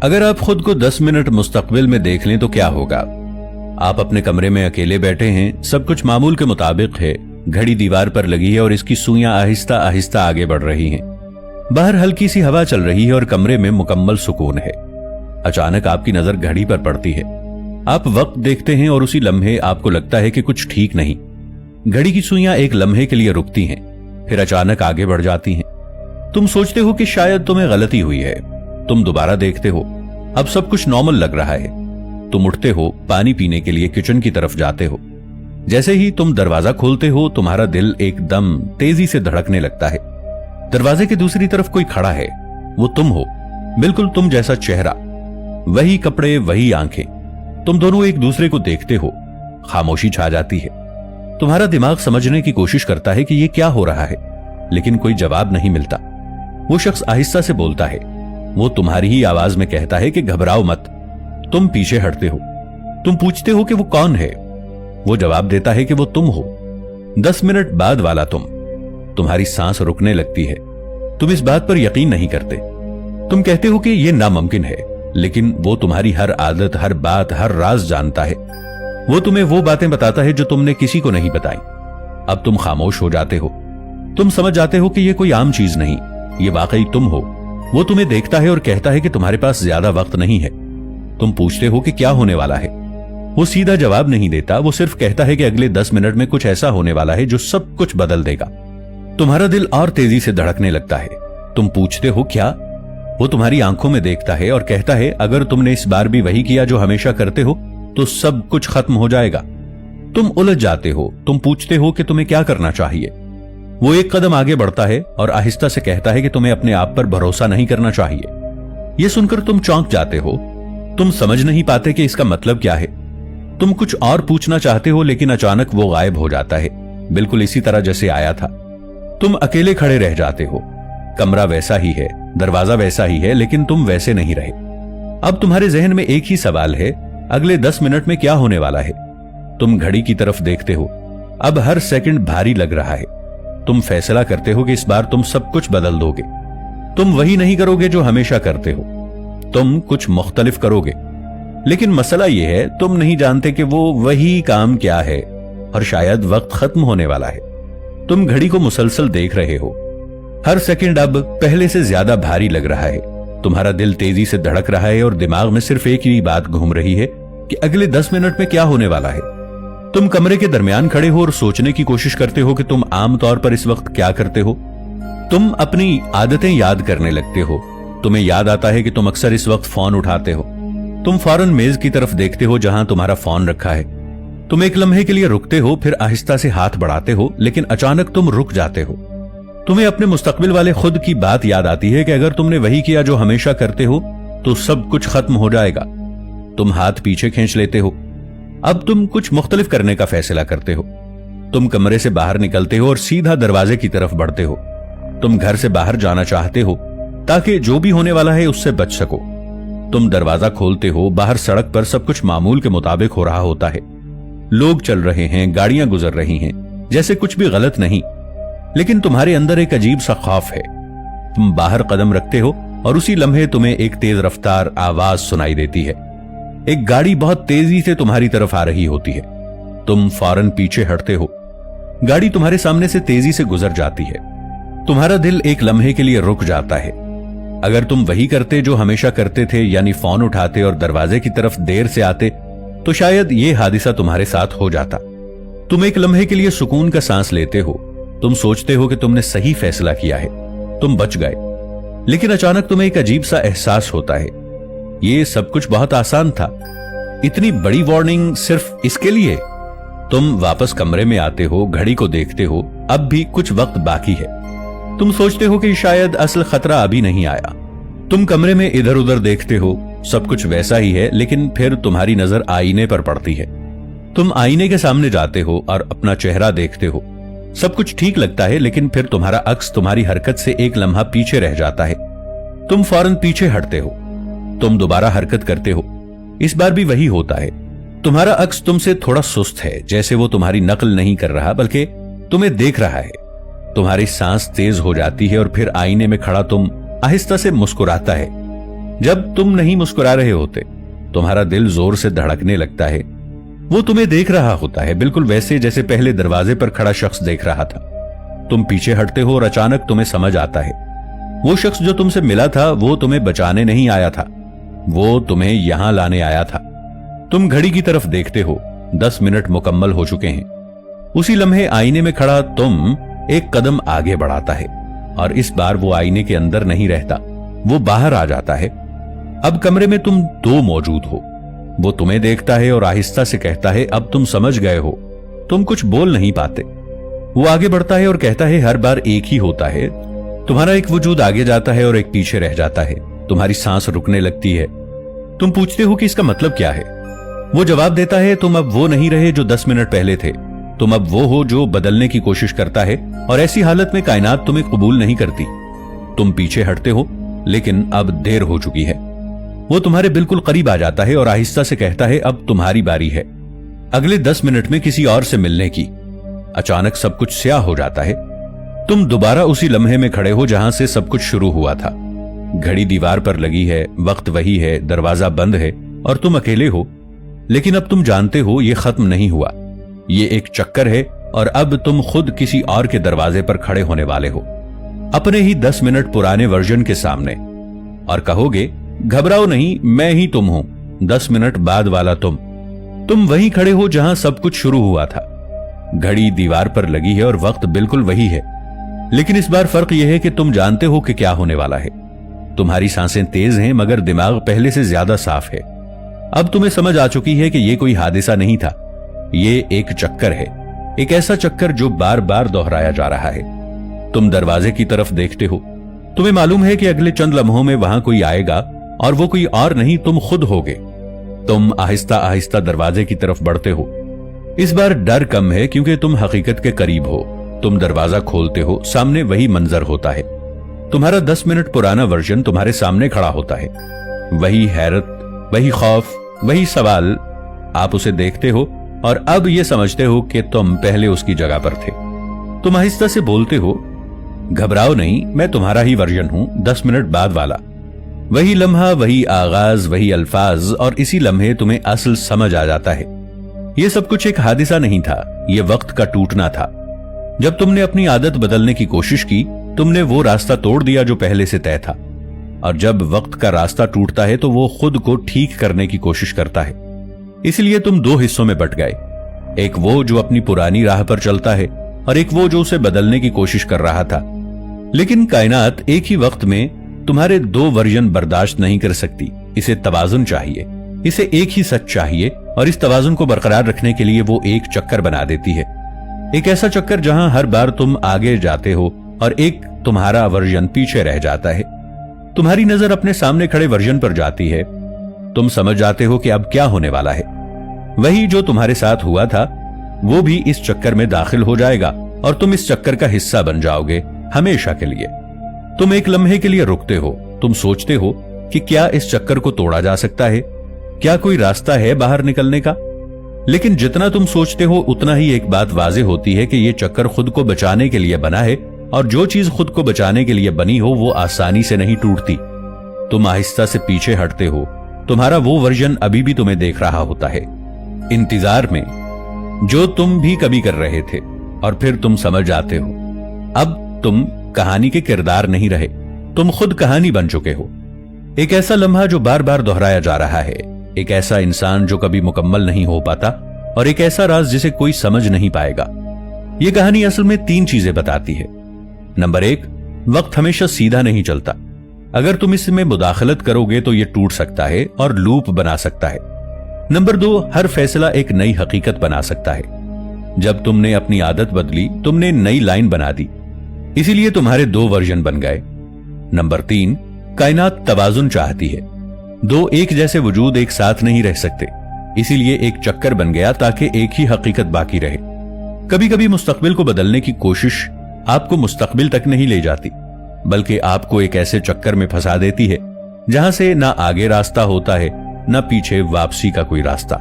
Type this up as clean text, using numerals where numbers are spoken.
अगर आप खुद को 10 मिनट मुस्तकबिल में देख लें तो क्या होगा। आप अपने कमरे में अकेले बैठे हैं, सब कुछ मामूल के मुताबिक है, घड़ी दीवार पर लगी है और इसकी सुइयां आहिस्ता आहिस्ता आगे बढ़ रही हैं। बाहर हल्की सी हवा चल रही है और कमरे में मुकम्मल सुकून है। अचानक आपकी नजर घड़ी पर पड़ती है। आप वक्त देखते हैं और उसी लम्हे आपको लगता है कि कुछ ठीक नहीं। घड़ी की सुइयां एक लम्हे के लिए रुकती हैं, फिर अचानक आगे बढ़ जाती हैं। तुम सोचते हो कि शायद तुम्हें गलती हुई है। तुम दोबारा देखते हो, अब सब कुछ नॉर्मल लग रहा है। तुम उठते हो, पानी पीने के लिए किचन की तरफ जाते हो। जैसे ही तुम दरवाजा खोलते हो, तुम्हारा दिल एकदम तेजी से धड़कने लगता है। दरवाजे की दूसरी तरफ कोई खड़ा है। वो तुम हो, बिल्कुल तुम जैसा चेहरा, वही कपड़े, वही आंखें। तुम दोनों एक दूसरे को देखते हो। खामोशी छा जाती है। तुम्हारा दिमाग समझने की कोशिश करता है कि ये क्या हो रहा है, लेकिन कोई जवाब नहीं मिलता। वो शख्स आहिस्ता से बोलता है। वो तुम्हारी ही आवाज में कहता है कि घबराओ मत। तुम पीछे हटते हो। तुम पूछते हो कि वो कौन है। वो जवाब देता है कि वो तुम हो, 10 मिनट बाद वाला तुम। तुम्हारी सांस रुकने लगती है। तुम इस बात पर यकीन नहीं करते। तुम कहते हो कि यह नामुमकिन है, लेकिन वो तुम्हारी हर आदत, हर बात, हर राज जानता है। वो तुम्हें वो बातें बताता है जो तुमने किसी को नहीं बताई। अब तुम खामोश हो जाते हो। तुम समझ जाते हो कि यह कोई आम चीज नहीं, ये वाकई तुम हो। वो तुम्हें देखता है और कहता है कि तुम्हारे पास ज्यादा वक्त नहीं है। तुम पूछते हो कि क्या होने वाला है। वो सीधा जवाब नहीं देता। वो सिर्फ कहता है कि अगले 10 मिनट में कुछ ऐसा होने वाला है जो सब कुछ बदल देगा। तुम्हारा दिल और तेजी से धड़कने लगता है। तुम पूछते हो क्या। वो तुम्हारी आंखों में देखता है और कहता है अगर तुमने इस बार भी वही किया जो हमेशा करते हो तो सब कुछ खत्म हो जाएगा। तुम उलझ जाते हो। तुम पूछते हो कि तुम्हें क्या करना चाहिए। वो एक कदम आगे बढ़ता है और आहिस्ता से कहता है कि तुम्हें अपने आप पर भरोसा नहीं करना चाहिए। यह सुनकर तुम चौंक जाते हो। तुम समझ नहीं पाते कि इसका मतलब क्या है। तुम कुछ और पूछना चाहते हो, लेकिन अचानक वो गायब हो जाता है, बिल्कुल इसी तरह जैसे आया था। तुम अकेले खड़े रह जाते हो। कमरा वैसा ही है, दरवाजा वैसा ही है, लेकिन तुम वैसे नहीं रहे। अब तुम्हारे जहन में एक ही सवाल है, अगले 10 मिनट में क्या होने वाला है। तुम घड़ी की तरफ देखते हो। अब हर सेकंड भारी लग रहा है। तुम फैसला करते हो कि इस बार तुम सब कुछ बदल दोगे। तुम वही नहीं करोगे जो हमेशा करते हो। तुम कुछ मुख्तलिफ करोगे। लेकिन मसला यह है, तुम नहीं जानते कि वो वही काम क्या है, और शायद वक्त खत्म होने वाला है। तुम घड़ी को मुसलसल देख रहे हो। हर सेकंड अब पहले से ज्यादा भारी लग रहा है। तुम्हारा दिल तेजी से धड़क रहा है और दिमाग में सिर्फ एक ही बात घूम रही है कि अगले 10 मिनट में क्या होने वाला है। तुम कमरे के दरमियान खड़े हो और सोचने की कोशिश करते हो कि तुम आमतौर पर इस वक्त क्या करते हो। तुम अपनी आदतें याद करने लगते हो। तुम्हें याद आता है कि तुम अक्सर इस वक्त फोन उठाते हो। तुम फौरन मेज की तरफ देखते हो जहां तुम्हारा फोन रखा है। तुम एक लम्हे के लिए रुकते हो, फिर आहिस्ता से हाथ बढ़ाते हो, लेकिन अचानक तुम रुक जाते हो। तुम्हें अपने मुस्तकबिल वाले खुद की बात याद आती है कि अगर तुमने वही किया जो हमेशा करते हो तो सब कुछ खत्म हो जाएगा। तुम हाथ पीछे खींच लेते हो। अब तुम कुछ मुख्तलिफ करने का फैसला करते हो। तुम कमरे से बाहर निकलते हो और सीधा दरवाजे की तरफ बढ़ते हो। तुम घर से बाहर जाना चाहते हो ताकि जो भी होने वाला है उससे बच सको। तुम दरवाजा खोलते हो। बाहर सड़क पर सब कुछ मामूल के मुताबिक हो रहा होता है। लोग चल रहे हैं, गाड़ियां गुजर रही हैं, जैसे कुछ भी गलत नहीं। लेकिन तुम्हारे अंदर एक अजीब सा खौफ है। तुम बाहर कदम रखते हो और उसी लम्हे तुम्हें एक तेज रफ्तार आवाज सुनाई देती है। एक गाड़ी बहुत तेजी से तुम्हारी तरफ आ रही होती है। तुम फौरन पीछे हटते हो। गाड़ी तुम्हारे सामने से तेजी से गुजर जाती है। तुम्हारा दिल एक लम्हे के लिए रुक जाता है। अगर तुम वही करते जो हमेशा करते थे, यानी फोन उठाते और दरवाजे की तरफ देर से आते, तो शायद यह हादिसा तुम्हारे साथ हो जाता। तुम एक लम्हे के लिए सुकून का सांस लेते हो। तुम सोचते हो कि तुमने सही फैसला किया है, तुम बच गए। लेकिन अचानक तुम्हें एक अजीब सा एहसास होता है। ये सब कुछ बहुत आसान था। इतनी बड़ी वार्निंग सिर्फ इसके लिए। तुम वापस कमरे में आते हो, घड़ी को देखते हो। अब भी कुछ वक्त बाकी है। तुम सोचते हो कि शायद असल खतरा अभी नहीं आया। तुम कमरे में इधर उधर देखते हो। सब कुछ वैसा ही है, लेकिन फिर तुम्हारी नजर आईने पर पड़ती है। तुम आईने के सामने जाते हो और अपना चेहरा देखते हो। सब कुछ ठीक लगता है, लेकिन फिर तुम्हारा अक्स तुम्हारी हरकत से एक लम्हा पीछे रह जाता है। तुम फौरन पीछे हटते हो। तुम दोबारा हरकत करते हो। इस बार भी वही होता है। तुम्हारा अक्स तुमसे थोड़ा सुस्त है, जैसे वो तुम्हारी नकल नहीं कर रहा बल्कि तुम्हें देख रहा है। तुम्हारी सांस तेज हो जाती है और फिर आईने में खड़ा तुम आहिस्ता से मुस्कुराता है। जब तुम नहीं मुस्कुरा रहे होते, तुम्हारा दिल जोर से धड़कने लगता है। वो तुम्हें देख रहा होता है, बिल्कुल वैसे जैसे पहले दरवाजे पर खड़ा शख्स देख रहा था। तुम पीछे हटते हो और अचानक तुम्हें समझ आता है, वो शख्स जो तुमसे मिला था वो तुम्हें बचाने नहीं आया था, वो तुम्हें यहां लाने आया था। तुम घड़ी की तरफ देखते हो, 10 मिनट मुकम्मल हो चुके हैं। उसी लम्हे आईने में खड़ा तुम एक कदम आगे बढ़ाता है और इस बार वो आईने के अंदर नहीं रहता, वो बाहर आ जाता है। अब कमरे में तुम दो मौजूद हो। वो तुम्हें देखता है और आहिस्ता से कहता है, अब तुम समझ गए हो। तुम कुछ बोल नहीं पाते। वो आगे बढ़ता है और कहता है, हर बार एक ही होता है, तुम्हारा एक वजूद आगे जाता है और एक पीछे रह जाता है। तुम्हारी सांस रुकने लगती है। तुम पूछते हो कि इसका मतलब क्या है। वो जवाब देता है, तुम अब वो नहीं रहे जो 10 मिनट पहले थे। तुम अब वो हो जो बदलने की कोशिश करता है और ऐसी हालत में कायनात तुम्हें कबूल नहीं करती। तुम पीछे हटते हो, लेकिन अब देर हो चुकी है। वो तुम्हारे बिल्कुल करीब आ जाता है और आहिस्ता से कहता है, अब तुम्हारी बारी है, अगले 10 मिनट में किसी और से मिलने की। अचानक सब कुछ स्याह हो जाता है। तुम दोबारा उसी लम्हे में खड़े हो जहां से सब कुछ शुरू हुआ था। घड़ी दीवार पर लगी है, वक्त वही है, दरवाजा बंद है और तुम अकेले हो। लेकिन अब तुम जानते हो ये खत्म नहीं हुआ, ये एक चक्कर है और अब तुम खुद किसी और के दरवाजे पर खड़े होने वाले हो, अपने ही 10 मिनट पुराने वर्जन के सामने, और कहोगे, घबराओ नहीं, मैं ही तुम हूं, 10 मिनट बाद वाला तुम। तुम वहीं खड़े हो जहां सब कुछ शुरू हुआ था। घड़ी दीवार पर लगी है और वक्त बिल्कुल वही है, लेकिन इस बार फर्क यह है कि तुम जानते हो कि क्या होने वाला है। तुम्हारी सांसें तेज हैं मगर दिमाग पहले से ज्यादा साफ है। अब तुम्हें समझ आ चुकी है कि यह कोई हादसा नहीं था, ये एक चक्कर है, एक ऐसा चक्कर जो बार बार दोहराया जा रहा है। तुम दरवाजे की तरफ देखते हो। तुम्हें मालूम है कि अगले चंद लम्हों में वहां कोई आएगा और वो कोई और नहीं, तुम खुद होगे। तुम आहिस्ता आहिस्ता दरवाजे की तरफ बढ़ते हो। इस बार डर कम है क्योंकि तुम हकीकत के करीब हो। तुम दरवाजा खोलते हो, सामने वही मंजर होता है। तुम्हारा 10 मिनट पुराना वर्जन तुम्हारे सामने खड़ा होता है। वही हैरत, वही खौफ, वही सवाल। आप उसे देखते हो और अब यह समझते हो कि तुम पहले उसकी जगह पर थे। तुम आहिस्ता से बोलते हो, घबराओ नहीं, मैं तुम्हारा ही वर्जन हूं, 10 मिनट बाद वाला। वही लम्हा, वही आगाज, वही अल्फाज, और इसी लम्हे तुम्हें असल समझ आ जाता है। यह सब कुछ एक हादिसा नहीं था, यह वक्त का टूटना था। जब तुमने अपनी आदत बदलने की कोशिश की, तुमने वो रास्ता तोड़ दिया जो पहले से तय था। और जब वक्त का रास्ता टूटता है तो वो खुद को ठीक करने की कोशिश करता है। इसलिए तुम दो हिस्सों में बट गए, एक वो जो अपनी पुरानी राह पर चलता है और एक वो जो उसे बदलने की कोशिश कर रहा था। लेकिन कायनात एक ही वक्त में तुम्हारे दो वर्जन बर्दाश्त नहीं कर सकती। इसे तवाजुन चाहिए, इसे एक ही सच चाहिए, और इस तवाजुन को बरकरार रखने के लिए वो एक चक्कर बना देती है। एक ऐसा चक्कर जहां हर बार तुम आगे जाते हो और एक तुम्हारा वर्जन पीछे रह जाता है। तुम्हारी नजर अपने सामने खड़े वर्जन पर जाती है। तुम समझ जाते हो कि अब क्या होने वाला है। वही जो तुम्हारे साथ हुआ था वो भी इस चक्कर में दाखिल हो जाएगा और तुम इस चक्कर का हिस्सा बन जाओगे हमेशा के लिए। तुम एक लम्हे के लिए रुकते हो। तुम सोचते हो कि क्या इस चक्कर को तोड़ा जा सकता है, क्या कोई रास्ता है बाहर निकलने का। लेकिन जितना तुम सोचते हो उतना ही एक बात वाज़ेह होती है कि यह चक्कर खुद को बचाने के लिए बना है, और जो चीज खुद को बचाने के लिए बनी हो वो आसानी से नहीं टूटती। तुम आहिस्ता से पीछे हटते हो। तुम्हारा वो वर्जन अभी भी तुम्हें देख रहा होता है, इंतजार में, जो तुम भी कभी कर रहे थे। और फिर तुम समझ जाते हो, अब तुम कहानी के किरदार नहीं रहे, तुम खुद कहानी बन चुके हो। एक ऐसा लम्हा जो बार बार दोहराया जा रहा है, एक ऐसा इंसान जो कभी मुकम्मल नहीं हो पाता, और एक ऐसा राज जिसे कोई समझ नहीं पाएगा। यह कहानी असल में 3 चीजें बताती है। नंबर 1, वक्त हमेशा सीधा नहीं चलता। अगर तुम इसमें मुदाखलत करोगे तो यह टूट सकता है और लूप बना सकता है। नंबर 2, हर फैसला एक नई हकीकत बना सकता है। जब तुमने अपनी आदत बदली, तुमने नई लाइन बना दी, इसीलिए तुम्हारे 2 वर्जन बन गए। नंबर 3, कायनात तवाजुन चाहती है। 2 एक जैसे वजूद एक साथ नहीं रह सकते, इसीलिए एक चक्कर बन गया ताकि एक ही हकीकत बाकी रहे। कभी कभी मुस्तकबिल को बदलने की कोशिश आपको मुस्तकबिल तक नहीं ले जाती, बल्कि आपको एक ऐसे चक्कर में फंसा देती है जहां से ना आगे रास्ता होता है, ना पीछे वापसी का कोई रास्ता।